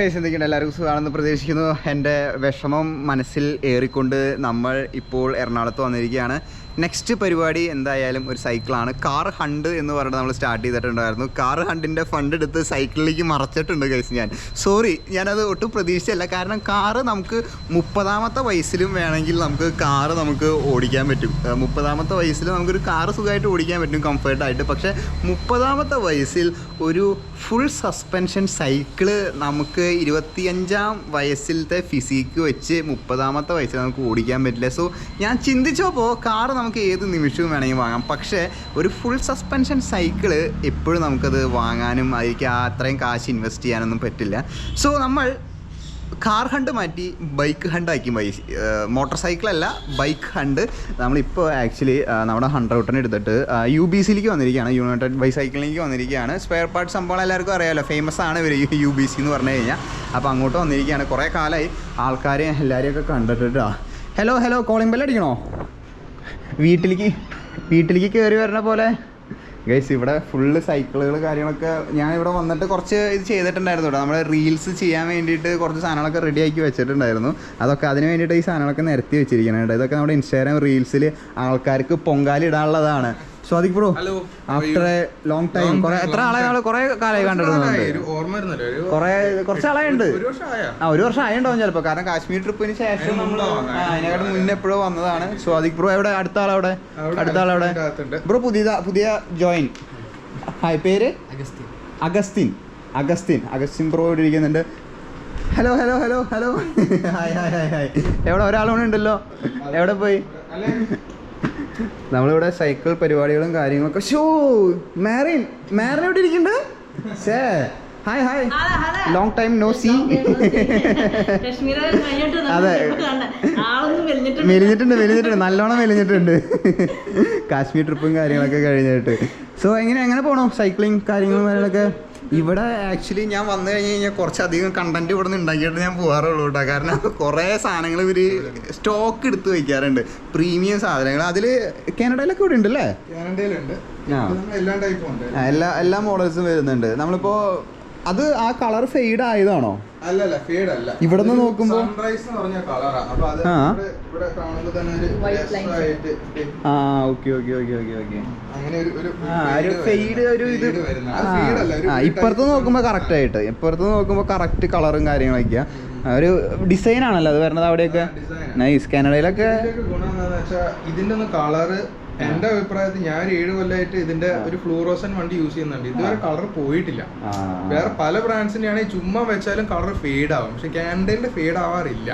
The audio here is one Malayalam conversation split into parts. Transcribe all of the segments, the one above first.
എന്തൊക്കെയുണ്ട്, എല്ലാവർക്കും സുഖമാണെന്ന് പ്രതീക്ഷിക്കുന്നു. എൻ്റെ വിഷമം മനസ്സിൽ ഏറിക്കൊണ്ട് നമ്മൾ ഇപ്പോൾ എറണാകുളത്ത് വന്നിരിക്കുകയാണ്. നെക്സ്റ്റ് പരിപാടി എന്തായാലും ഒരു സൈക്കിളാണ്. കാർ ഹണ്ട് എന്ന് പറഞ്ഞിട്ട് നമ്മൾ സ്റ്റാർട്ട് ചെയ്തിട്ടുണ്ടായിരുന്നു. കാർ ഹണ്ടിൻ്റെ ഫണ്ട് എടുത്ത് സൈക്കിളിലേക്ക് മറച്ചിട്ടുണ്ട് ഗൈസ്. ഞാനത് ഒട്ടും പ്രതീക്ഷിച്ചല്ല. കാരണം കാറ് നമുക്ക് 30ാമത്തെ വയസ്സിലും വേണമെങ്കിൽ നമുക്ക് ഓടിക്കാൻ പറ്റും. 30ാമത്തെ വയസ്സിൽ നമുക്കൊരു കാറ് സുഖമായിട്ട് ഓടിക്കാൻ പറ്റും കംഫർട്ടായിട്ട്. പക്ഷേ 30ാമത്തെ വയസ്സിൽ ഒരു ഫുൾ സസ്പെൻഷൻ സൈക്കിള് നമുക്ക് 25ാം വയസ്സിലത്തെ ഫിസിക്ക് വെച്ച് 30ാമത്തെ വയസ്സിൽ നമുക്ക് ഓടിക്കാൻ പറ്റില്ല. സോ ഞാൻ ചിന്തിച്ചപ്പോൾ കാറ് നമുക്ക് ഏത് നിമിഷവും വേണമെങ്കിൽ വാങ്ങാം. പക്ഷേ ഒരു ഫുൾ സസ്പെൻഷൻ സൈക്കിള് എപ്പോഴും നമുക്കത് വാങ്ങാനും അതിലേക്ക് അത്രയും കാശ് ഇൻവെസ്റ്റ് ചെയ്യാനൊന്നും പറ്റില്ല. സോ നമ്മൾ കാർ ഹണ്ട് മാറ്റി ബൈക്ക് ഹണ്ടാക്കി. മോട്ടോർ സൈക്കിളല്ല, ബൈക്ക് ഹണ്ട്. നമ്മളിപ്പോൾ ആക്ച്വലി നമ്മുടെ 100 റൂട്ടിന് എടുത്തിട്ട് UBCയിലേക്ക് വന്നിരിക്കുകയാണ്, യുണൈറ്റഡ് ബൈസൈക്കിളിലേക്ക് വന്നിരിക്കുകയാണ്. സ്പെയർ പാർട്ട് സംഭവം എല്ലാവർക്കും അറിയാമല്ലോ, ഫേമസ് ആണ് ഇവർ UBC എന്ന് പറഞ്ഞു കഴിഞ്ഞാൽ. അപ്പോൾ അങ്ങോട്ട് വന്നിരിക്കുകയാണ്. കുറേ കാലമായി ആൾക്കാരെ എല്ലാവരെയൊക്കെ കണ്ടിട്ടാ. ഹലോ കോളിംഗ് ബെൽ അടിക്കണോ? വീട്ടിലേക്ക് കയറി വരുന്ന പോലെ ഗൈസ്. ഇവിടെ ഫുള്ള് സൈക്കിളുകൾ കാര്യങ്ങളൊക്കെ ഞാനിവിടെ വന്നിട്ട് കുറച്ച് ഇത് ചെയ്തിട്ടുണ്ടായിരുന്നു. ഇവിടെ നമ്മൾ റീൽസ് ചെയ്യാൻ വേണ്ടിയിട്ട് കുറച്ച് സാധനങ്ങളൊക്കെ റെഡിയാക്കി വെച്ചിട്ടുണ്ടായിരുന്നു. അതിന് വേണ്ടിയിട്ട് ഈ സാധനങ്ങളൊക്കെ നിരത്തി വെച്ചിരിക്കുന്നുണ്ട്. ഇതൊക്കെ നമ്മുടെ ഇൻസ്റ്റാഗ്രാം റീൽസിൽ ആൾക്കാർക്ക് പൊങ്കാലിടാനുള്ളതാണ്. Sadiq bro, after a long time, എത്ര ആളെ കുറെ കാലമായി കണ്ടിട്ടുണ്ട്? കുറച്ച് ആളായുണ്ട്. ഒരു വർഷം ആയിട്ടുണ്ടാവും ചിലപ്പോൾ. കാരണം കാശ്മീർ ട്രിപ്പിന് ശേഷം നമ്മൾ അതിനെക്കാട്ടും മുന്നേ എപ്പോഴും വന്നതാണ്. സ്വാദിക് ബ്രോ എവിടെ? അടുത്ത ആളവിടെ ബ്രോ പുതിയ ജോയിൻ. ഹായ്, പേര് അഗസ്റ്റിൻ ബ്രോ ഇവിടെ ഇരിക്കുന്നുണ്ട്. Hello hi. എവിടെ ഒരാളൂടെ ഉണ്ടല്ലോ, എവിടെ പോയി? നമ്മളിവിടെ സൈക്കിൾ പരിപാടികളും കാര്യങ്ങളൊക്കെ. മാരിൻ ഇവിടെ ഇരിക്കുന്നുണ്ട്. Hi, long time no see. അതെ, മെലിഞ്ഞിട്ടുണ്ട്, നല്ലോണം മെലിഞ്ഞിട്ടുണ്ട്. കാശ്മീർ ട്രിപ്പും കാര്യങ്ങളൊക്കെ കഴിഞ്ഞിട്ട്. സോ എങ്ങനെ പോകണം സൈക്ലിങ് കാര്യങ്ങളും കാര്യങ്ങളൊക്കെ? ഇവിടെ ആക്ച്വലി ഞാൻ വന്നു കഴിഞ്ഞാൽ കുറച്ചധികം കണ്ടന്റ് ഇവിടെ നിന്ന് ഉണ്ടാക്കിയിട്ട് ഞാൻ പോകാറുള്ളൂ കേട്ടോ. കാരണം കുറേ സാധനങ്ങൾ ഇവർ സ്റ്റോക്ക് എടുത്ത് വയ്ക്കാറുണ്ട്, പ്രീമിയം സാധനങ്ങൾ. അതിൽ കാനഡയിലൊക്കെ ഇവിടെ ഉണ്ട് അല്ലേ? കാനഡയിലുണ്ട്, എല്ലാ മോഡൽസും വരുന്നുണ്ട്. നമ്മളിപ്പോൾ അത് ആ കളർ ഫെയ്ഡ് ആയതാണോ? അല്ലല്ല, ഫെയ്ഡ് അല്ല. ഇവിടെ നിന്ന് നോക്കുമ്പോൾ സൺറൈസ് എന്ന് പറഞ്ഞ കളറാ. അപ്പോൾ അത് ഇവിടെ കാണുമ്പോൾ തന്നെ ഓക്കെ അങ്ങനെ ഒരു ഫെയ്ഡ് ഒരു ഇത്. ഇപ്പുറത്ത് നോക്കുമ്പോൾ കറക്റ്റ് കളറും കാര്യങ്ങളൊക്കെയാ. ഒരു ഡിസൈൻ ആണല്ലോ അത് വരുന്നത് അവിടെയൊക്കെ. നൈസ്. കാനഡയിലൊക്കെ ഇതിന്റെ ഒന്ന് കളറ് എന്റെ അഭിപ്രായത്തിൽ ഞാൻ 7 കൊല്ലമായിട്ട് ഇതിന്റെ ഒരു ഫ്ലൂറോസൻ വണ്ടി യൂസ് ചെയ്യുന്നുണ്ട്. ഇതുവരെ കളർ പോയിട്ടില്ല. വേറെ പല ബ്രാൻഡ്സിന്റെ ആണെങ്കിൽ ചുമ്മാ വെച്ചാലും കളർ ഫെയ്ഡ് ആവും, പക്ഷെ കാനഡയിലെ ഫെയ്ഡ് ആവാറില്ല.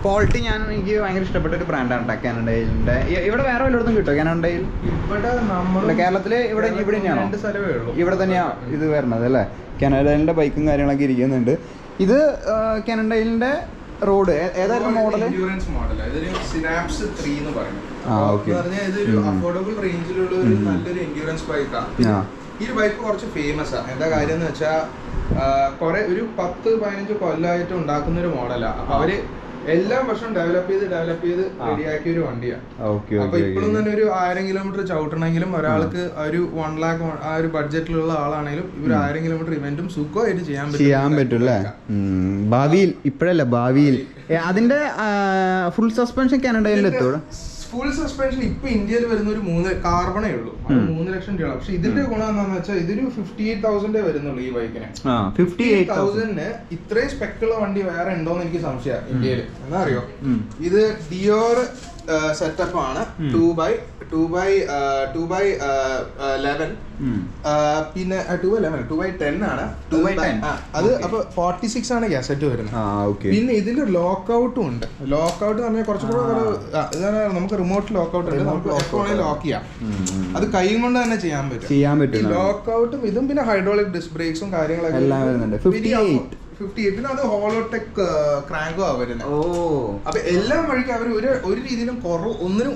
ക്വാളിറ്റി എനിക്ക് ഭയങ്കര ഇഷ്ടപ്പെട്ട ഒരു ബ്രാൻഡാണ് കാനഡയിലിന്റെ. ഇവിടെ വേറെ വല്ലയിടത്തും കിട്ടുമോ കാനഡയിൽ? ഇവിടെ നമ്മുടെ കേരളത്തില് ഇവിടെ തന്നെയാണോ? 2 സ്ഥലമേ ഉള്ളൂ. ഇവിടെ തന്നെയാ ഇത് വരുന്നത് അല്ലേ? കാനഡയിലിന്റെ ബൈക്കും കാര്യങ്ങളൊക്കെ ഇരിക്കുന്നുണ്ട്. ഇത് കാനഡയിലിന്റെ റോഡ് ഏതായിരുന്നു മോഡൽ? Endurance model. ഇതൊരു സിനാപ്സ് 3 എന്ന് പറയുന്നത്. ഇതൊരു അഫോർഡബിൾ റേഞ്ചിലുള്ള ഒരു നല്ലൊരു എൻഡ്യൂറൻസ് ബൈക്കാണ്. ഈ ഒരു ബൈക്ക് കുറച്ച് ഫേമസ് ആണ്. എന്താ കാര്യം എന്ന് വെച്ചാൽ ഒരു 10-15 കൊല്ലമായിട്ട് ഉണ്ടാക്കുന്ന ഒരു മോഡലാണ്. അപ്പൊ അവര് എല്ലാ വർഷവും ഡെവലപ്പ് ചെയ്ത് റെഡിയാക്കിയ ഒരു വണ്ടിയാണ്. അപ്പൊ ഇപ്പോഴും തന്നെ ഒരു 1000 കിലോമീറ്റർ ചവിട്ടണമെങ്കിലും ഒരാൾക്ക് ഒരു 1 lakh ആ ഒരു ബഡ്ജറ്റിലുള്ള ആളാണെങ്കിലും ഇവർ 1000 കിലോമീറ്റർ ഇവന്റും സുഖമായിട്ട് ചെയ്യാൻ പറ്റും. ഭാവിയിൽ ഇപ്പോഴല്ല, ഭാവിയിൽ അതിന്റെ ഫുൾ സസ്പെൻഷൻ കാനഡയിൽ എത്തും. ഫുൾ സസ്പെൻഷൻ ഇപ്പൊ ഇന്ത്യയിൽ വരുന്ന ഒരു 3 കാർബണേ ഉള്ളൂ. 3 ലക്ഷം രൂപ. പക്ഷെ ഇതിന്റെ ഗുണം എന്താണെന്ന് വെച്ചാൽ ഇതൊരു 58,000 വരുന്നുള്ളൂ ഈ ബൈക്കിന്. 58,000 ഇത്രയും സ്പെക്കുള്ള വണ്ടി വേറെ ഉണ്ടോന്ന് എനിക്ക് സംശയം ഇന്ത്യയിൽ. എന്താ അറിയോ, ഇത് ഡിയോർ സെറ്റപ്പ് ആണ്. 2x11 പിന്നെ 2x10 ആണ്. അത് അപ്പൊ 46 ആണ് ഗ്യാസറ്റ് വരുന്നത്. പിന്നെ ഇതിന്റെ ലോക്കൗട്ടും ഉണ്ട്. ലോക്കൗട്ട് എന്ന് പറഞ്ഞാൽ കുറച്ചുകൂടെ നമുക്ക് റിമോട്ട് ലോക്കൗട്ട് ഉണ്ട്. നമുക്ക് ലോക്ക് ചെയ്യാം. അത് കൈ കൊണ്ട് തന്നെ ചെയ്യാൻ പറ്റും. ലോക്കൗട്ടും ഇതും പിന്നെ ഹൈഡ്രോളിക് ഡിസ്ക് ബ്രേക്സും കാര്യങ്ങളൊക്കെ. 58. പിന്നെ അത് ഹോളോടെക് ക്രാങ്കോ വരുന്നത്. അപ്പൊ എല്ലാം വഴിക്ക് അവർ ഒരു രീതിയിലും ഒന്നും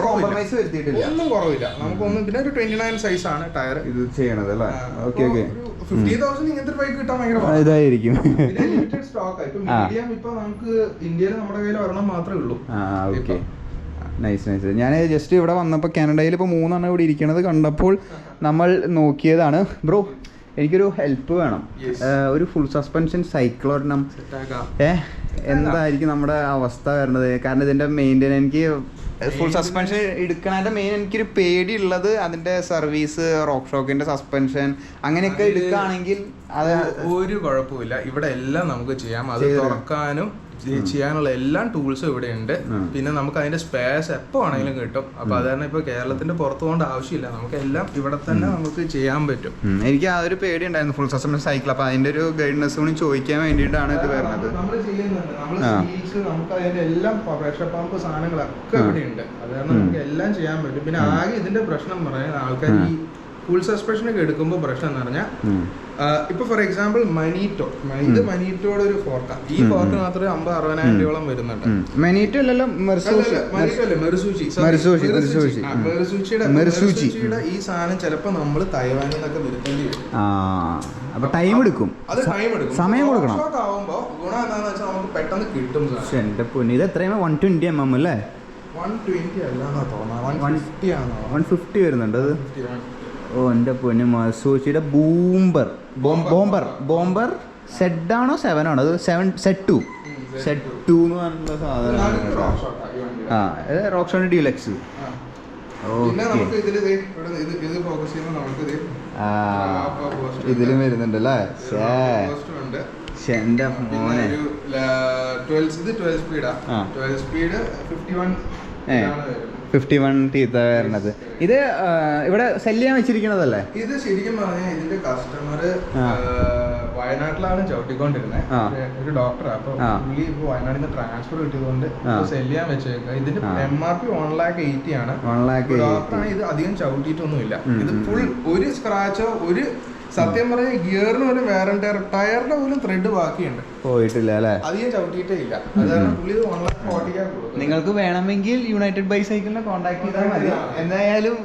കോംപ്രമൈസ് വരുത്തിയിട്ടില്ല. ഒന്നും കുറവില്ല നമുക്കൊന്നും. പിന്നെ ഒരു 29 സൈസ് ആണ് ടയർ ഇത് ചെയ്യണത് അല്ലേ? 50,000 ഇങ്ങനത്തെ ബൈക്ക് കിട്ടാൻ ഭയങ്കര ഇതായിരിക്കും. Limited stock. ഇപ്പൊ മീഡിയം ഇപ്പൊ നമുക്ക് ഇന്ത്യയിൽ നമ്മുടെ കയ്യിൽ ഒരെണ്ണം മാത്രമേ ഉള്ളൂ. നൈസ്. ഞാൻ ജസ്റ്റ് ഇവിടെ വന്നപ്പോൾ കാനഡയിൽ ഇപ്പോൾ 3 ഇവിടെ ഇരിക്കണത് കണ്ടപ്പോൾ നമ്മൾ നോക്കിയതാണ്. ബ്രോ എനിക്കൊരു ഹെൽപ്പ് വേണം. ഒരു ഫുൾ സസ്പെൻഷൻ സൈക്കിൾ ഒരെണ്ണം എന്തായിരിക്കും നമ്മുടെ അവസ്ഥ വരുന്നത്? കാരണം ഇതിൻ്റെ മെയിൻ്റെനൻസ് എനിക്ക് ഫുൾ സസ്പെൻഷൻ എടുക്കണതിൻ്റെ മെയിൻ എനിക്കൊരു പേടിയുള്ളത് അതിൻ്റെ സർവീസ്, റോക്ക് ഷോക്കിൻ്റെ സസ്പെൻഷൻ അങ്ങനെയൊക്കെ എടുക്കുകയാണെങ്കിൽ അത് ഒരു കുഴപ്പമില്ല. ഇവിടെ എല്ലാം നമുക്ക് ചെയ്യാം. അത് തുറക്കാനും ചെയ്യാനുള്ള എല്ലാ ടൂൾസും ഇവിടെ ഉണ്ട്. പിന്നെ നമുക്ക് അതിന്റെ സ്പേസ് എപ്പോൾ ആണെങ്കിലും കിട്ടും. അപ്പൊ അത് കാരണം ഇപ്പൊ കേരളത്തിന്റെ പുറത്തു പോകേണ്ട ആവശ്യമില്ല, നമുക്ക് എല്ലാം ഇവിടെ തന്നെ നമുക്ക് ചെയ്യാൻ പറ്റും. എനിക്ക് ആ ഒരു പേടി ഉണ്ടായിരുന്നു ഫുൾ സസ്പെൻഷൻ സൈക്കിൾ. അപ്പൊ അതിന്റെ ഒരു ഗൈഡൻസ് കൂടി ചോദിക്കാൻ വേണ്ടിയിട്ടാണ് ഇത് വരുന്നത്. നമ്മൾ ചെയ്യുന്നുണ്ട്, നമുക്ക് അതിന്റെ എല്ലാം പ്രഷർ പമ്പ് സാധനങ്ങളൊക്കെ ഇവിടെ ഉണ്ട്. അത് കാരണം നമുക്ക് എല്ലാം ചെയ്യാൻ പറ്റും. പിന്നെ ആകെ ഇതിന്റെ പ്രശ്നം പറയാൻ ആൾക്കാർ ഈ ഫുൾ സസ്പെൻഷനൊക്കെ എടുക്കുമ്പോൾ പ്രശ്നം എന്ന് പറഞ്ഞാൽ ഇപ്പൊ ഫോർ എക്സാമ്പിൾ മനീറ്റോ, ഇത് മനീറ്റോയുടെ ഒരു ഫോർക്കാണ്. ഈ ഫോർക്ക് മാത്രമേ 50,000-60,000 രൂപയോളം വരുന്നുണ്ട്. മനീറ്റോ അല്ലല്ലോ, മെർസൂച്ചിയുടെ ഈ സാധനം ചിലപ്പോൾ നമ്മൾ തൈവാനിൽ നിന്നൊക്കെ വരുത്തേണ്ടി വരും. അപ്പൊ ടൈം എടുക്കും, അത് ടൈം എടുക്കും, സമയം കൊടുക്കണം. ആവുമ്പോൾ ഗുണം എന്താണെന്ന് വെച്ചാൽ നമുക്ക് പെട്ടെന്ന് കിട്ടും. എന്റെ പൊന്നി, ഇത് എത്രയാണ്? 120 mm അല്ലേ? 120 അല്ലാന്നാ തോന്നുന്നത്, 150 ആണോ? 150 വരുന്നുണ്ട് അത്. ഓ എൻ്റെ പൊന്നു, മെർസൂച്ചിയുടെ ബോംബർ സെഡ് ആണോ 7 ആണോ? അത് സെഡ് 2 എന്ന് പറഞ്ഞ സാധനമാണ്. RockShox deluxe. ഇതിലും വരുന്നുണ്ടല്ലേ? എന്റെ മോനെ, 51 ടീത്ത വരണത്. ഇത് ഇവിടെ സെല് ചെയ്യാൻ വെച്ചിരിക്കണതല്ലേ? ഇത് ശരിക്കും പറഞ്ഞാൽ ഇതിന്റെ കസ്റ്റമർ വയനാട്ടിലാണ് ചവിട്ടിക്കൊണ്ടിരുന്നത്, ഒരു ഡോക്ടറാണ്. അപ്പൊ പുള്ളി ഇപ്പൊ വയനാട്ടിൽ നിന്ന് ട്രാൻസ്ഫർ കിട്ടിയതുകൊണ്ട് സെല് ചെയ്യാൻ വെച്ചേക്കുക. ഇതിന്റെ MRP 1,80,000 ആണ്. ഡോക്ടറാണ്. ഇത് അധികം ചവിട്ടിയിട്ടൊന്നുമില്ല. ഇത് ഫുൾ ഒരു സ്ക്രാച്ചോ ഒരു സത്യം പറഞ്ഞ ഗിയറിന് പോലും വേറെ ടയറിന്റെ പോലും ത്രെഡ് ബാക്കിയുണ്ട്, പോയിട്ടില്ല അല്ലേ? അധികം ചവിട്ടിയിട്ടേ ഇല്ല. അത് കാരണം പുള്ളി 1,40,000 കൊടുക്കും. നിങ്ങൾക്ക് വേണമെങ്കിൽ യുണൈറ്റഡ് ബൈസൈക്കിളിനെ കോൺടാക്ട് ചെയ്താൽ മതി. എന്തായാലും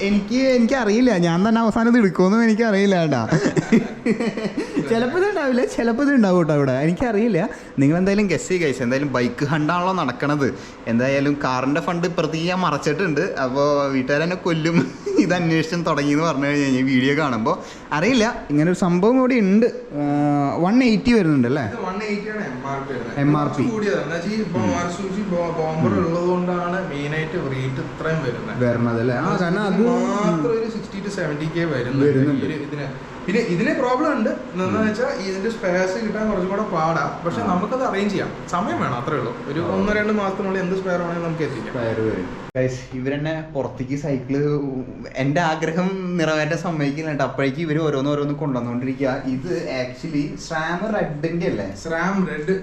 എനിക്കറിയില്ല, ഞാൻ തന്നെ അവസാനം ഇത് എടുക്കുമെന്നും എനിക്കറിയില്ല കേട്ടാ. ചിലപ്പോൾ ഇത് ഉണ്ടാവില്ല, ചിലപ്പോൾ ഇത് ഉണ്ടാവും കേട്ടോ ഇവിടെ, എനിക്കറിയില്ല. നിങ്ങളെന്തായാലും ഗസ് ചെയ്യുക ഗൈസ്. എന്തായാലും ബൈക്ക് ഹണ്ടാണല്ലോ നടക്കണത്. എന്തായാലും കാറിൻ്റെ ഫണ്ട് ഇപ്പുറത്തേക്ക് ഞാൻ മറച്ചിട്ടുണ്ട്. അപ്പോൾ വീട്ടുകാരെന്നെ കൊല്ലും ഇത് അന്വേഷിച്ചും തുടങ്ങി എന്ന് പറഞ്ഞു കഴിഞ്ഞാൽ വീഡിയോ കാണുമ്പോൾ. അറിയില്ല, ഇങ്ങനെ ഒരു സംഭവം കൂടി ഉണ്ട്. 180 വരുന്നുണ്ട് അല്ലേ? MRP ഉള്ളതുകൊണ്ടാണ് മെയിനായിട്ട് റേറ്റ് ഇത്രയും വരുന്നത് അല്ലേ? കാരണം അത് മാത്രം ഒരു 60 to 70K വരുന്നുണ്ട് ഇതിന്. പിന്നെ ഇതിന് പ്രോബ്ലം ഉണ്ട് എന്താണെന്ന് വെച്ചാൽ ഇതിന്റെ സ്പെയർസ് കിട്ടാൻ കുറച്ചും കൂടെ പാടാ. പക്ഷെ നമുക്കത് അറേഞ്ച് ചെയ്യാം, സമയം വേണം, അത്രേ ഉള്ളൂ. ഒരു 1-2 മാസത്തിനുള്ളിൽ എന്ത് സ്പെയർ വേണമെങ്കിൽ നമുക്ക് എത്തിക്കാം. ഇവരെന്നെ പുറത്തേക്ക് സൈക്കിള് എൻ്റെ ആഗ്രഹം നിറവേറ്റാൻ സമ്മതിക്കുന്നുണ്ട്. അപ്പോഴേക്കും ഇവർ ഓരോന്ന് കൊണ്ടുവന്നുകൊണ്ടിരിക്കുക. ഇത് ആക്ച്വലി SRAM റെഡിന്റെ അല്ലേ? SRAM റെഡ്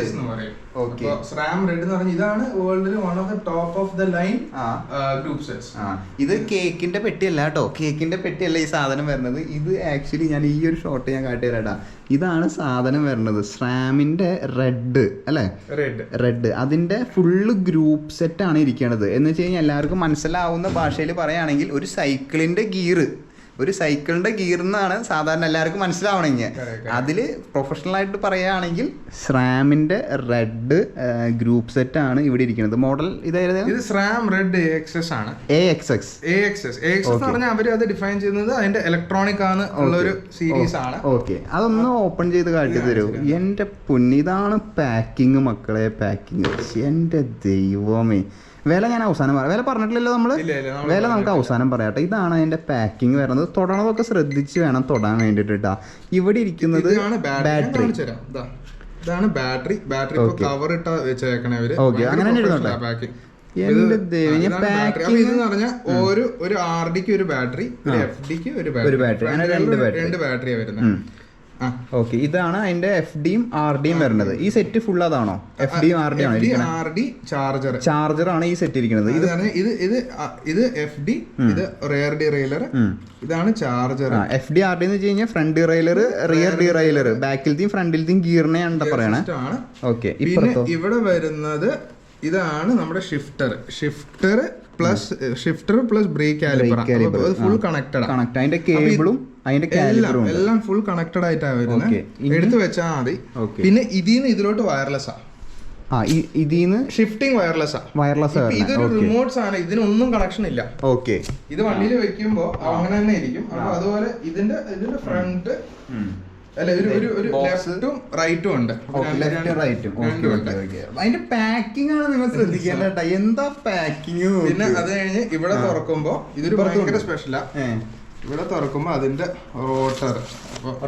എന്ന് പറയും. ഓക്കെ, SRAM റെഡ് എന്ന് പറഞ്ഞാൽ ഇതാണ് വേൾഡിൽ one of the top of the line group sets. ഇത് കേക്കിന്റെ പെട്ടിയല്ല കേട്ടോ, കേക്കിന്റെ പെട്ടിയല്ല ഈ സാധനം വരുന്നത്. ഇത് ആക്ച്വലി ഞാൻ ഈ ഒരു ഷോട്ട് ഞാൻ കാട്ടിത്തരാട്ടാ. ഇതാണ് സാധനം വരുന്നത്, SRAMന്റെ റെഡ് അല്ലേ? റെഡ് അതിന്റെ ഫുള്ള് ഗ്രൂപ്പ് സെറ്റ് ആണ് ഇരിക്കണത്. എന്ന് വെച്ച് കഴിഞ്ഞാൽ എല്ലാവർക്കും മനസ്സിലാവുന്ന ഭാഷയിൽ പറയുകയാണെങ്കിൽ ഒരു സൈക്കിളിന്റെ ഗിയർ എന്നാണ് സാധാരണ എല്ലാവർക്കും മനസ്സിലാവണമെങ്കിൽ. അതിൽ പ്രൊഫഷണൽ ആയിട്ട് പറയുകയാണെങ്കിൽ SRAMന്റെ റെഡ് ഗ്രൂപ്പ് സെറ്റ് ആണ് ഇവിടെ ഇരിക്കുന്നത്. മോഡൽ ഇതായിരുന്നു, ഇത് SRAM റെഡ് AXS ആണ്. AXS എന്ന് പറഞ്ഞാൽ അവർ അത് ഡിഫൈൻ ചെയ്യുന്നത് അതിന്റെ ഇലക്ട്രോണിക് ആണ് ഉള്ള ഒരു സീരീസ് ആണ്. ഓക്കെ, അതൊന്ന് ഓപ്പൺ ചെയ്ത് കാട്ടി തരൂ. എന്റെ പൊന്നിതാണ് പാക്കിങ് മക്കളെ, പാക്കിങ്. എന്റെ ദൈവമേ, വില ഞാൻ അവസാനം പറയാം. വില പറഞ്ഞിട്ടില്ലല്ലോ നമ്മള്? വില നമുക്ക് അവസാനം പറയാട്ടെ. ഇതാണ് അതിന്റെ പാക്കിങ് വരുന്നത്. തൊടണതൊക്കെ ശ്രദ്ധിച്ച് വേണം തൊടാൻ വേണ്ടിട്ടാ. ഇവിടെ ഇരിക്കുന്നത് ബാറ്ററി. ഇതാണ് ബാറ്ററി കവർ ഇട്ടാ വെച്ചേക്കണേ അവര്. ഓക്കെ, അങ്ങനെ ഇരുന്നോട്ടെ. ഒരു RDക്ക് ഒരു ബാറ്ററി, ഒരു FDക്ക് ഒരു ബാറ്ററി, രണ്ട് ബാറ്ററിയാ വരുന്നത്. ഓക്കെ, ഇതാണ് അതിന്റെ FDയും RDയും വരുന്നത്. ഈ സെറ്റ് ഫുൾ അതാണോ? FDയും RD ആണോ RD ചാർജർ ആണ് ഈ സെറ്റ് ഇരിക്കുന്നത്. ഇത് FD, ഇത് റിയർ ഡിറൈലർ, ഇതാണ് ചാർജർ. FD RD എന്ന് വെച്ച് കഴിഞ്ഞാൽ ഫ്രണ്ട് ഡിറൈലർ, റിയർ ഡിറൈലർ, ബാക്കിലത്തെയും ഫ്രണ്ടിലത്തെയും ഗിയറിനെ എന്താ പറയണേ? ഓക്കെ, ഇവിടെ വരുന്നത് ഇതാണ് നമ്മുടെ shifter plus brake caliper, full connected. അതിന്റെ കേബിളും അതിന്റെ കാലിപ്പറും എല്ലാം ഫുൾ കണക്റ്റഡ് ആയിട്ടാണ് വരുന്നത്. എടുത്തു വെച്ചാൽ മതി. പിന്നെ ഇതിന്ന് ഇതിലോട്ട് വയർലെസ് ആണ്. ഇതിന്ന് ഷിഫ്റ്റിംഗ് വയർലെസ് ഇതൊരു റിമോട്ട് സാധനം, ഇതിനൊന്നും കണക്ഷൻ ഇല്ല. ഓക്കെ, ഇത് വണ്ടിയിൽ വെക്കുമ്പോ അങ്ങനെ തന്നെ ഇരിക്കും. അപ്പൊ അതുപോലെ ഇതിന്റെ ഫ്രണ്ട് അല്ല ഒരു ലെഫ്റ്റും റൈറ്റും ഉണ്ട്. അതിന്റെ പാക്കിംഗ് ആണ് നിങ്ങൾ ശ്രദ്ധിക്കേണ്ട. എന്താ പാക്കിങ്. പിന്നെ അത് കഴിഞ്ഞ് ഇവിടെ തുറക്കുമ്പോ ഇതൊരു ഭയങ്കര സ്പെഷ്യലാ. ഇവിടെ തുറക്കുമ്പോ അതിന്റെ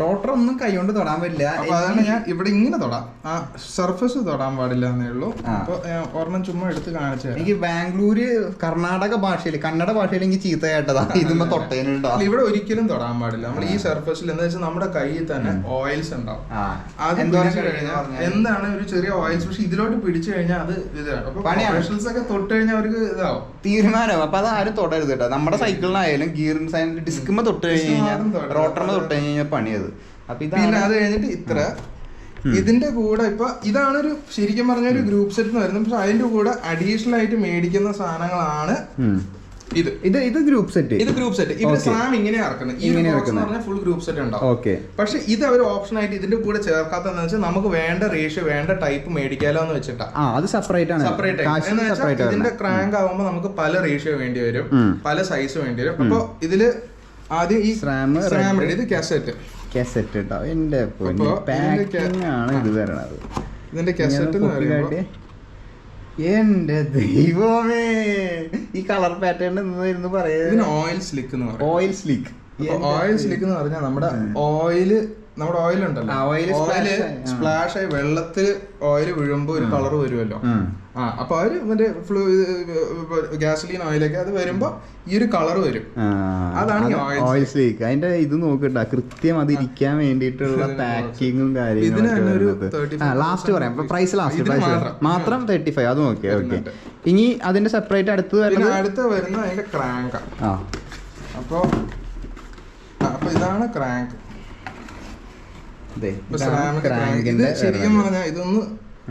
റോട്ടർ ഒന്നും കൈകൊണ്ട് തൊടാൻ പറ്റില്ല. അപ്പൊ അതാണ് ഞാൻ ഇവിടെ ഇങ്ങനെ തൊടാം, ആ സർഫസ് തൊടാൻ പാടില്ല എന്നേ ഉള്ളൂ. അപ്പൊ ഒരെണ്ണം ചുമ്മാ എടുത്ത് കാണിച്ചു. എനിക്ക് ബാംഗ്ലൂര് കർണാടക ഭാഷയിൽ കന്നഡ ഭാഷയിൽ എനിക്ക് ചീത്ത കേട്ടതാ ഇതുമ്പോ തൊട്ടേനുണ്ടോ. ഇവിടെ ഒരിക്കലും തൊടാൻ പാടില്ല. നമ്മൾ ഈ സർഫസിൽ എന്താ വെച്ചാൽ നമ്മുടെ കയ്യിൽ തന്നെ ഓയിൽസ് ഉണ്ടാവും. അത് എന്താണ് ഒരു ചെറിയ ഓയിൽസ്, പക്ഷെ ഇതിലോട്ട് പിടിച്ചു കഴിഞ്ഞാൽ അത് ഇതാണ്. അപ്പൊ പ്രൊഫഷണൽസ് ഒക്കെ തൊട്ട് കഴിഞ്ഞാൽ അവർക്ക് ഇതാവും തീരുമാനം. അപ്പൊ അത് ആരും തൊടരുത് കേട്ടോ. നമ്മുടെ സൈക്കിളിനായാലും ഗിയറിന് ഡിസ്കുമ്പോ തൊട്ട് കഴിഞ്ഞാൽ റോട്ടറിന് തൊട്ട് കഴിഞ്ഞാൽ പണിയത്. അപ്പൊ പിന്നെ അത് കഴിഞ്ഞിട്ട് ഇത്ര ഇതിന്റെ കൂടെ ഇപ്പൊ ഇതാണ് ശരിക്കും പറഞ്ഞ ഒരു ഗ്രൂപ്പ് സെറ്റ് എന്ന് പറയുന്നത്. പക്ഷെ അതിന്റെ കൂടെ അഡീഷണൽ ആയിട്ട് മേടിക്കുന്ന സാധനങ്ങളാണ് ഇത് ഗ്രൂപ്പ് സെറ്റ്. ഇത് ഗ്രൂപ്പ് സെറ്റ്. ഇവര് സാം ഇങ്ങനെ ഇറക്കുന്നത് ഫുൾ ഗ്രൂപ്പ് സെറ്റ് ഉണ്ടാവും. പക്ഷെ ഇത് അവർ ഓപ്ഷൻ ആയിട്ട് ഇതിന്റെ കൂടെ ചേർക്കാത്തന്ന് വെച്ചാൽ നമുക്ക് വേണ്ട റേഷ്യോ വേണ്ട ടൈപ്പ് മേടിക്കാലോ എന്ന് വെച്ചിട്ടാ. അത് സെപ്പറേറ്റ് ആണ്. സെപ്പറേറ്റ് ഇതിന്റെ ക്രാങ്ക് ആവുമ്പോ നമുക്ക് പല റേഷ്യോ വേണ്ടി വരും, പല സൈസ് വേണ്ടി വരും. അപ്പൊ ഇതില് ആദ്യം ഈ ഇത് കാസറ്റ് എന്റെ ആണ് ഇത് വരണത്. ഇതിന്റെ കാസറ്റ് എന്ന് പറയുമ്പോ എന്റെ ദൈവമേ, ഈ കളർ പാറ്റേൺ എന്ന് പറയുന്നത് ഓയിൽ സ്ലിക്ക് എന്ന് പറയും. ഓയിൽ സ്ലിക്ക് എന്ന് പറഞ്ഞാൽ നമ്മുടെ ഓയിൽ ഉണ്ടല്ലോ, ഓയില് സ്പ്ലാഷ് ആയി വെള്ളത്തിൽ ഓയിൽ വീഴുമ്പോ ഒരു കളർ വരുമല്ലോ. അപ്പൊ അവര് മറ്റേ ഗ്യാസലീൻ ഓയിലൊക്കെ അത് വരുമ്പോ ഈ ഒരു കളർ വരും. അതാണ് ഓയിൽ സ്ലീക്ക്. അതിന്റെ ഇത് നോക്കണ്ട, കൃത്യം അതിരിക്കാൻ വേണ്ടിയിട്ടുള്ള പാക്കിങ്ങും കാര്യങ്ങളും. ലാസ്റ്റ് പറയാം, പ്രൈസ് ലാസ്റ്റ് മാത്രം 35. അത് നോക്കിയേ. ഓക്കെ, ഇനി അതിന്റെ സെപ്പറേറ്റ് അടുത്ത് വരുന്ന അതിന്റെ ക്രാങ്ക്. അപ്പൊ ഇതാണ് ക്രാങ്ക്. ഇത് ശരിക്കും പറഞ്ഞാൽ ഇതൊന്ന്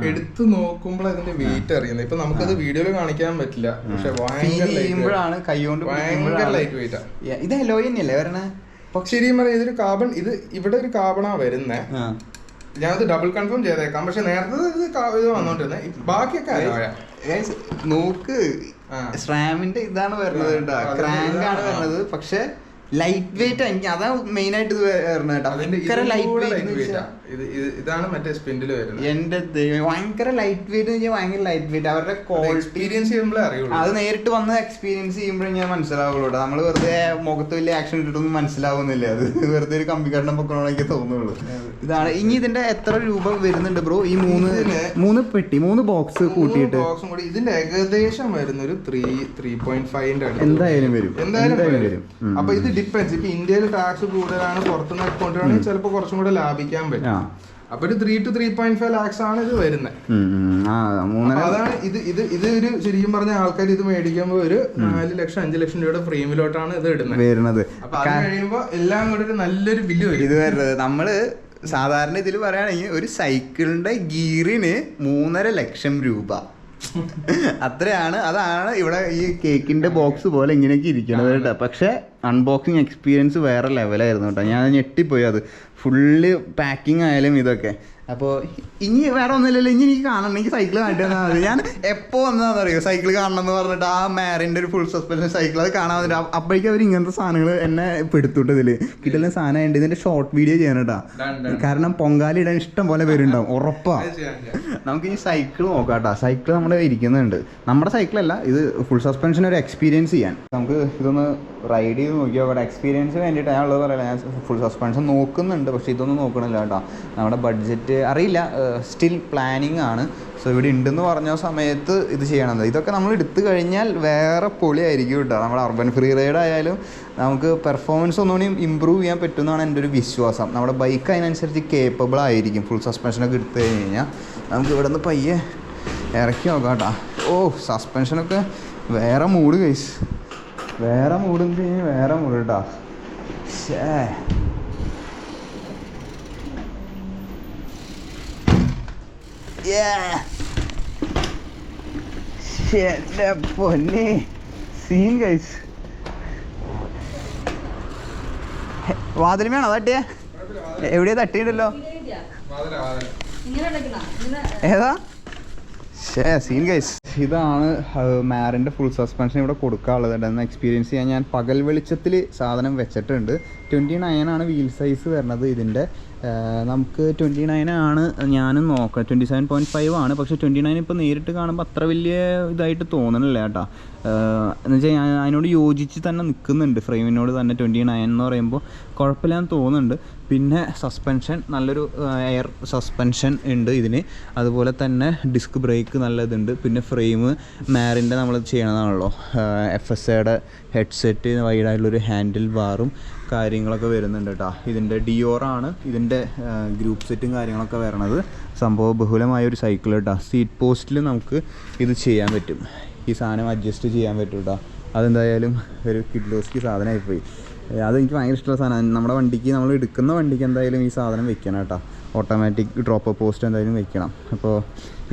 എടുത്ത് നോക്കുമ്പോൾ അതിന്റെ വെയിറ്റ് അറിയുന്നത്. ഇപ്പൊ നമുക്കത് വീഡിയോയിൽ കാണിക്കാൻ പറ്റില്ല, പക്ഷെ ഭയങ്കര ലൈറ്റ് വെയിറ്റാ. ഇത് അലോയ് തന്നെയല്ലേ വരണേ? ശരിക്കും പറഞ്ഞാൽ ഇതൊരു കാർബൺ, ഇത് ഇവിടെ ഒരു കാർബണാ വരുന്നേ. ഞാനത് ഡബിൾ കൺഫേം ചെയ്തേക്കാം. പക്ഷെ നേരത്തെ ഇത് വന്നോണ്ടിരുന്നേ, ബാക്കിയൊക്കെ അലോയ. നോക്ക്, സ്ട്രാമിന്റെ ഇതാണ് വരുന്നത് കേട്ടോ, ക്രാങ്ക് ആണ് വരുന്നത്. പക്ഷെ ലൈറ്റ് വെയിറ്റ്, എനിക്ക് അതാ മെയിൻ ആയിട്ട് ഇത് ഇതാണ് മറ്റേ സ്പിൻഡില് വരുന്നത്. എന്റെ ഭയങ്കര ലൈറ്റ് വെയിറ്റ്, ഭയങ്കര ലൈറ്റ് വെയിറ്റ്. അവരുടെ എക്സ്പീരിയൻസ് ചെയ്യുമ്പോഴേ അറിയുള്ളൂ. അത് നേരിട്ട് വന്ന് എക്സ്പീരിയൻസ് ചെയ്യുമ്പോഴേ ഞാൻ മനസ്സിലാവുള്ളൂ. നമ്മൾ വെറുതെ മുഖത്ത് വലിയ ആക്ഷൻ ഇട്ടിട്ടൊന്നും മനസ്സിലാവുന്നില്ല. അത് വെറുതെ ഒരു കമ്പിക്കട്ടണം പൊക്കണോ എനിക്ക് തോന്നുള്ളൂ. ഇതാണ്. ഇനി ഇതിന്റെ എത്ര രൂപ വരുന്നുണ്ട് ബ്രോ? ഈ മൂന്ന് പെട്ടി, 3 ബോക്സ് കൂട്ടിയിട്ട് ഇതിന്റെ ഏകദേശം വരുന്നൊരു 3.5 എന്തായാലും വരും. അപ്പൊ ഇത് ഡിപ്പെൻസ്. ഇപ്പൊ ഇന്ത്യയിൽ ടാക്സ് കൂടുതലാണ്, പുറത്തുനിന്ന് കൊണ്ടുവരാണെങ്കിൽ ചിലപ്പോൾ കുറച്ചും കൂടെ ലാഭിക്കാൻ പറ്റും. അപ്പൊ ഒരു 3 to 3.5 lakhs ആണ് ഇത് വരുന്നത്. അതാണ് ഇത് ഒരു ശരിക്കും പറഞ്ഞ ആൾക്കാർ ഇത് മേടിക്കുമ്പോ ഒരു 4 ലക്ഷം 5 ലക്ഷം രൂപയുടെ ഫ്രെയിമിലോട്ടാണ് ഇത് ഇടുന്നത്. അപ്പൊ അത് കഴിയുമ്പോ എല്ലാം കൂടെ ഒരു നല്ലൊരു ബില്ല് വരും. ഇത് വരുന്നത് നമ്മള് സാധാരണ ഇതിൽ പറയുകയാണെങ്കിൽ ഒരു സൈക്കിളിന്റെ ഗിയറിന് 3.5 ലക്ഷം രൂപ അത്രയാണ്. അതാണ് ഇവിടെ ഈ കേക്കിന്റെ ബോക്സ് പോലെ ഇങ്ങനെയൊക്കെ ഇരിക്കണത് കേട്ടോ. പക്ഷെ അൺബോക്സിങ് എക്സ്പീരിയൻസ് വേറെ ലെവലായിരുന്നു കേട്ടോ. ഞാൻ ഞെട്ടിപ്പോയി. അത് ഫുള്ള് പാക്കിങ് ആയാലും ഇതൊക്കെ. അപ്പോൾ ഇനി വേറെ ഒന്നുമില്ലല്ലോ, ഇനി എനിക്ക് കാണണം, എനിക്ക് സൈക്കിൾ കാണിച്ചു തന്നാൽ മതി. ഞാൻ എപ്പോൾ വന്നതാണെന്നറിയോ സൈക്കിൾ കാണണം എന്ന് പറഞ്ഞിട്ട് ആ മാരിൻ്റെ ഒരു ഫുൾ സസ്പെൻഷൻ സൈക്കിൾ അത് കാണാൻ വന്നിട്ട് അപ്പോഴേക്കും അവർ ഇങ്ങനത്തെ സാധനങ്ങൾ എന്നെ പെടുത്തുട്ട് ഇതിൽ കിട്ടുന്ന സാധനമുണ്ട്. ഇതിൻ്റെ ഷോർട്ട് വീഡിയോ ചെയ്യണം കേട്ടോ, കാരണം പൊങ്കാലിടാൻ ഇഷ്ടം പോലെ പേരുണ്ടാവും ഉറപ്പാണ്. നമുക്ക് ഈ സൈക്കിൾ നോക്കാം കേട്ടോ. സൈക്കിൾ നമ്മൾ ഇരിക്കുന്നുണ്ട്, നമ്മുടെ സൈക്കിളല്ല ഇത്, ഫുൾ സസ്പെൻഷൻ ഒരു എക്സ്പീരിയൻസ് ചെയ്യാൻ. നമുക്ക് ഇതൊന്ന് റൈഡ് ചെയ്ത് നോക്കിയോ കേട്ടോ. എക്സ്പീരിയൻസ് വേണ്ടിയിട്ട് ഞാൻ ഉള്ളത് പറയില്ല, ഞാൻ ഫുൾ സസ്പെൻഷൻ നോക്കുന്നുണ്ട്, പക്ഷേ ഇതൊന്നും നോക്കണില്ല കേട്ടോ. നമ്മുടെ ബഡ്ജറ്റ് അറിയില്ല, സ്റ്റിൽ പ്ലാനിങ് ആണ്. സോ ഇവിടെ ഉണ്ടെന്ന് പറഞ്ഞ സമയത്ത് ഇത് ചെയ്യണത്. ഇതൊക്കെ നമ്മൾ എടുത്തു കഴിഞ്ഞാൽ വേറെ പൊളിയായിരിക്കും കേട്ടോ. നമ്മുടെ അർബൻ ഫ്രീ റൈഡ് ആയാലും നമുക്ക് പെർഫോമൻസ് ഒന്നുകൂടി ഇമ്പ്രൂവ് ചെയ്യാൻ പറ്റുമെന്നാണ് എൻ്റെ ഒരു വിശ്വാസം. നമ്മുടെ ബൈക്ക് അതിനനുസരിച്ച് കേപ്പബിൾ ആയിരിക്കും. ഫുൾ സസ്പെൻഷനൊക്കെ എടുത്തു കഴിഞ്ഞാൽ നമുക്ക് ഇവിടെ നിന്ന് പയ്യെ ഇറക്കി നോക്കാം കേട്ടോ. ഓ, സസ്പെൻഷനൊക്കെ വേറെ മൂഡ് ഗൈസ്, വേറെ മൂഡ് വേറെ മൂഡ് കേട്ടോ. പൊന്നെ സീൻ ഗൈസ്. വാതിലുമേണോ തട്ടിയ? എവിടെയാ തട്ടിയിട്ടല്ലോ? ഏതാ സീൻ ഗൈസ്. ഇതാണ് മാറിൻ്റെ ഫുൾ സസ്പെൻഷൻ ഇവിടെ കൊടുക്കാനുള്ളത്. എന്ന് എക്സ്പീരിയൻസ് ചെയ്യാൻ ഞാൻ പകൽ വെളിച്ചത്തിൽ സാധനം വെച്ചിട്ടുണ്ട്. 29 ആണ് വീൽ സൈസ് വരുന്നത് ഇതിൻ്റെ. നമുക്ക് 29 ആണ് ഞാനും നോക്കാം. 27.5 ആണ്. പക്ഷേ 29 ഇപ്പോൾ നേരിട്ട് കാണുമ്പോൾ അത്ര വലിയ ഇതായിട്ട് തോന്നണില്ല കേട്ടോ. എന്ന് വെച്ചാൽ ഞാൻ അതിനോട് യോജിച്ച് തന്നെ നിൽക്കുന്നുണ്ട്. ഫ്രെയിമിനോട് തന്നെ 29 എന്ന് പറയുമ്പോൾ കുഴപ്പമില്ലാന്ന് തോന്നുന്നുണ്ട്. പിന്നെ സസ്പെൻഷൻ നല്ലൊരു എയർ സസ്പെൻഷൻ ഉണ്ട് ഇതിന്. അതുപോലെ തന്നെ ഡിസ്ക് ബ്രേക്ക് നല്ലതുണ്ട്. പിന്നെ ഫ്രെയിം മാറിൻ്റെ നമ്മൾ ചെയ്യണതാണല്ലോ. FSAയുടെ ഹെഡ്സെറ്റ് വൈഡായിട്ടുള്ളൊരു ഹാൻഡിൽ ബാറും കാര്യങ്ങളൊക്കെ വരുന്നുണ്ട് കേട്ടോ. ഇതിൻ്റെ ഡിയോറാണ് ഇതിൻ്റെ ഗ്രൂപ്പ് സെറ്റും കാര്യങ്ങളൊക്കെ വരണത്. സംഭവം ബഹുലമായൊരു സൈക്കിൾ കേട്ടോ. സീറ്റ് പോസ്റ്റിൽ നമുക്ക് ഇത് ചെയ്യാൻ പറ്റും. ഈ സാധനം അഡ്ജസ്റ്റ് ചെയ്യാൻ പറ്റും കേട്ടോ. അതെന്തായാലും ഒരു കിഡ്ലോസ്കി സാധനമായിപ്പോയി. അതെനിക്ക് ഭയങ്കര ഇഷ്ടമുള്ള സാധനം. നമ്മുടെ വണ്ടിക്ക് നമ്മൾ എടുക്കുന്ന വണ്ടിക്ക് എന്തായാലും ഈ സാധനം വെക്കണം കേട്ടോ. ഓട്ടോമാറ്റിക് ഡ്രോപ്പ് പോസ്റ്റ് എന്തായാലും വെക്കണം. അപ്പോൾ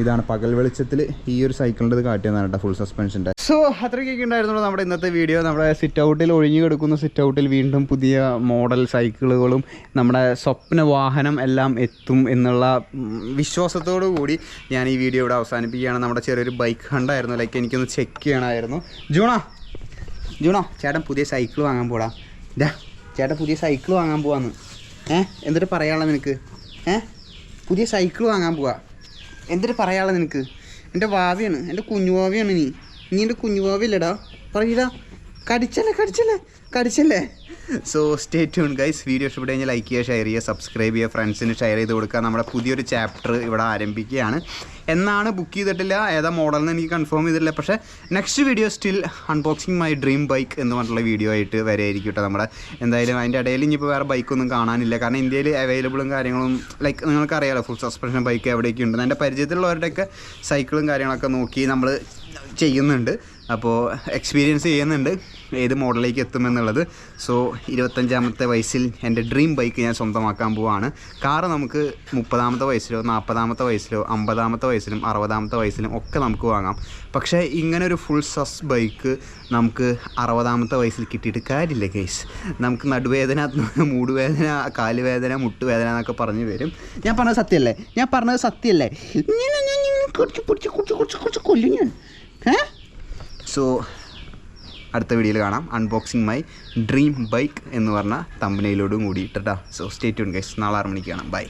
ഇതാണ് പകൽ വെളിച്ചത്തിൽ ഈ ഒരു സൈക്കിളിൻ്റെ ഇത് കാട്ടിയതാണ് കേട്ടോ ഫുൾ സസ്പെൻഷൻ്റെ. സോ അത്രയ്ക്കൊക്കെ ഉണ്ടായിരുന്നുള്ളൂ നമ്മുടെ ഇന്നത്തെ വീഡിയോ. നമ്മുടെ സിറ്റ് ഔട്ടിൽ ഒഴിഞ്ഞു കിടക്കുന്ന സിറ്റ് ഔട്ടിൽ വീണ്ടും പുതിയ മോഡൽ സൈക്കിളുകളും നമ്മുടെ സ്വപ്ന വാഹനം എല്ലാം എത്തും എന്നുള്ള വിശ്വാസത്തോടു കൂടി ഞാൻ ഈ വീഡിയോ ഇവിടെ അവസാനിപ്പിക്കുകയാണ്. നമ്മുടെ ചെറിയൊരു ബൈക്ക് ഹണ്ടായിരുന്നു. ലൈക്ക് എനിക്കൊന്ന് ചെക്ക് ചെയ്യണമായിരുന്നു. ജൂണോ ചേട്ടൻ പുതിയ സൈക്കിൾ വാങ്ങാൻ പോടാ. ചേട്ടൻ പുതിയ സൈക്കിൾ വാങ്ങാൻ പോവാന്ന്. എന്നിട്ട് പറയാനുള്ള നിനക്ക് പുതിയ സൈക്കിൾ വാങ്ങാൻ പോവാ. എന്നിട്ട് പറയാനുള്ള നിനക്ക് എൻ്റെ ഭാവിയാണ്, എൻ്റെ കുഞ്ഞുഭാവിയാണ്. നീ എൻ്റെ കുഞ്ഞുഭാവിയല്ലേടാ. പറയടാ. കടിച്ചല്ലേ. So stay tune guys. Video ഇഷ്ടപ്പെട്ട് കഴിഞ്ഞാൽ ലൈക്ക് ചെയ്യുക, ഷെയർ ചെയ്യുക, സബ്സ്ക്രൈബ് ചെയ്യുക, ഫ്രണ്ട്സിന് ഷെയർ ചെയ്ത് കൊടുക്കുക. നമ്മുടെ പുതിയൊരു ചാപ്റ്റർ ഇവിടെ ആരംഭിക്കുകയാണ്. എന്നാണ് ബുക്ക് ചെയ്തിട്ടില്ല, ഏതാ മോഡലെന്ന് എനിക്ക് കൺഫേം ചെയ്തിട്ടില്ല. പക്ഷേ next video still unboxing my dream bike എന്ന് പറഞ്ഞിട്ടുള്ള വീഡിയോ ആയിട്ട് വരെയായിരിക്കും കേട്ടോ. നമ്മുടെ എന്തായാലും അതിൻ്റെ ഇടയിൽ ഇനിയിപ്പോൾ വേറെ ബൈക്കൊന്നും കാണാനില്ല. കാരണം ഇന്ത്യയിൽ അവൈലബിളും കാര്യങ്ങളും ലൈക്ക് നിങ്ങൾക്കറിയാലോ ഫുൾ സസ്പെൻഷൻ ബൈക്ക് എവിടെയൊക്കെ ഉണ്ട്. എൻ്റെ പരിചയത്തിലുള്ളവരുടെയൊക്കെ സൈക്കിളും കാര്യങ്ങളൊക്കെ നോക്കി നമ്മൾ ചെയ്യുന്നുണ്ട്. അപ്പോൾ എക്സ്പീരിയൻസ് ചെയ്യുന്നുണ്ട് ഏത് മോഡലിലേക്ക് എത്തുമെന്നുള്ളത്. സോ 25-ാമത്തെ വയസ്സിൽ എൻ്റെ ഡ്രീം ബൈക്ക് ഞാൻ സ്വന്തമാക്കാൻ പോവുകയാണ്. കാറ് നമുക്ക് 30-ാമത്തെ വയസ്സിലോ 40-ാമത്തെ വയസ്സിലോ 50-ാമത്തെ വയസ്സിലും 60-ാമത്തെ വയസ്സിലും ഒക്കെ നമുക്ക് വാങ്ങാം. പക്ഷേ ഇങ്ങനൊരു ഫുൾ സസ് ബൈക്ക് നമുക്ക് 60-ാമത്തെ വയസ്സിൽ കിട്ടിയിട്ട് കാര്യമില്ല ഗൈസ്. നമുക്ക് നടുവേദന, മൂടുവേദന, കാലുവേദന, മുട്ടുവേദന എന്നൊക്കെ പറഞ്ഞു വരും. ഞാൻ പറഞ്ഞത് സത്യമല്ലേ? കൊല്ലും ഞാൻ. സോ അടുത്ത വീഡിയോയിൽ കാണാം. അൺബോക്സിങ് മൈ ഡ്രീം ബൈക്ക് എന്ന് പറഞ്ഞ തമ്പനയിലോടും കൂടി ഇട്ടിട്ടാ. So stay tune guys. നാളെ 6 മണിക്ക് കാണാം. ബൈ.